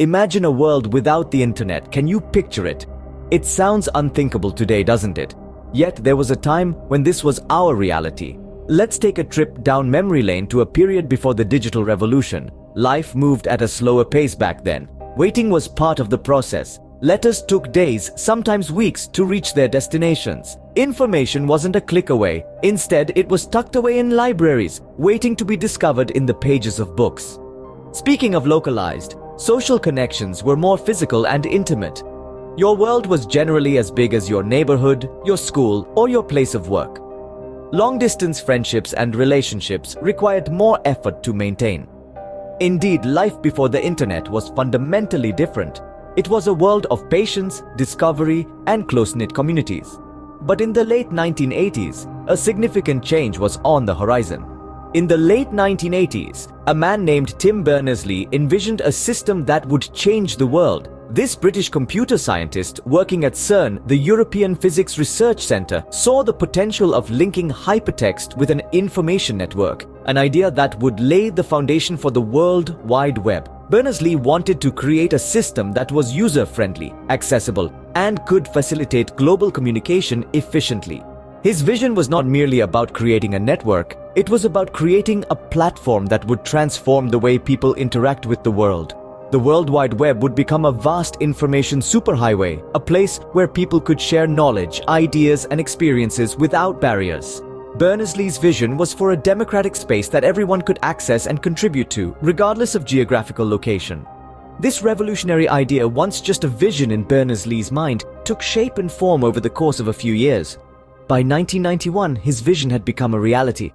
Imagine a world without the internet. Can you picture it? It sounds unthinkable today, doesn't it? Yet there was a time when this was our reality. Let's take a trip down memory lane to a period before the digital revolution. Life moved at a slower pace back then. Waiting was part of the process. Letters took days, sometimes weeks, to reach their destinations. Information wasn't a click away. Instead, it was tucked away in libraries, waiting to be discovered in the pages of books. Speaking of localized, social connections were more physical and intimate. Your world was generally as big as your neighborhood, your school, or your place of work. Long-distance friendships and relationships required more effort to maintain. Indeed, life before the internet was fundamentally different. It was a world of patience, discovery, and close-knit communities. But in the late 1980s, a significant change was on the horizon. In the late 1980s, a man named Tim Berners-Lee envisioned a system that would change the world. This British computer scientist working at CERN, the European Physics Research Centre, saw the potential of linking hypertext with an information network, an idea that would lay the foundation for the World Wide Web. Berners-Lee wanted to create a system that was user-friendly, accessible, and could facilitate global communication efficiently. His vision was not merely about creating a network, it was about creating a platform that would transform the way people interact with the world. The World Wide Web would become a vast information superhighway, a place where people could share knowledge, ideas, and experiences without barriers. Berners-Lee's vision was for a democratic space that everyone could access and contribute to, regardless of geographical location. This revolutionary idea, once just a vision in Berners-Lee's mind, took shape and form over the course of a few years. By 1991, his vision had become a reality.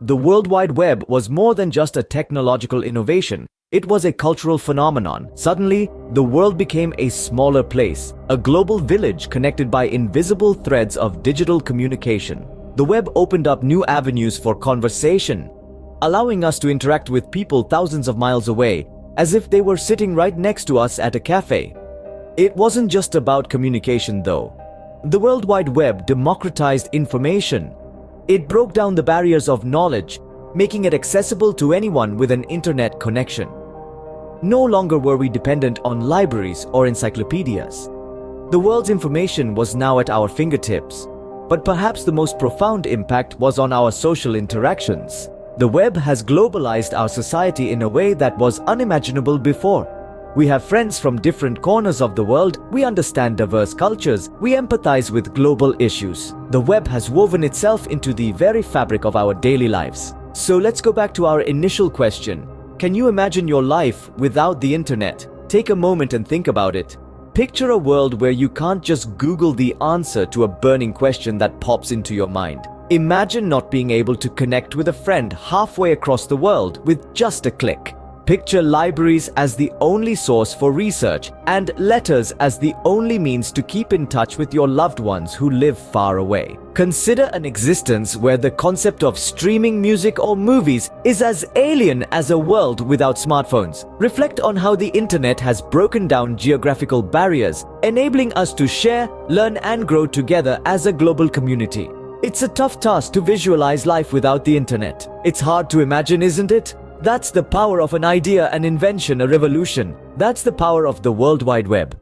The World Wide Web was more than just a technological innovation. It was a cultural phenomenon. Suddenly, the world became a smaller place, a global village connected by invisible threads of digital communication. The web opened up new avenues for conversation, allowing us to interact with people thousands of miles away, as if they were sitting right next to us at a cafe. It wasn't just about communication, though. The World Wide Web democratized information. It broke down the barriers of knowledge, making it accessible to anyone with an internet connection. No longer were we dependent on libraries or encyclopedias. The world's information was now at our fingertips. But perhaps the most profound impact was on our social interactions. The web has globalized our society in a way that was unimaginable before. We have friends from different corners of the world, we understand diverse cultures, we empathize with global issues. The web has woven itself into the very fabric of our daily lives. So let's go back to our initial question. Can you imagine your life without the internet? Take a moment and think about it. Picture a world where you can't just Google the answer to a burning question that pops into your mind. Imagine not being able to connect with a friend halfway across the world with just a click. Picture libraries as the only source for research and letters as the only means to keep in touch with your loved ones who live far away. Consider an existence where the concept of streaming music or movies is as alien as a world without smartphones. Reflect on how the internet has broken down geographical barriers, enabling us to share, learn, and grow together as a global community. It's a tough task to visualize life without the internet. It's hard to imagine, isn't it? That's the power of an idea, an invention, a revolution. That's the power of the World Wide Web.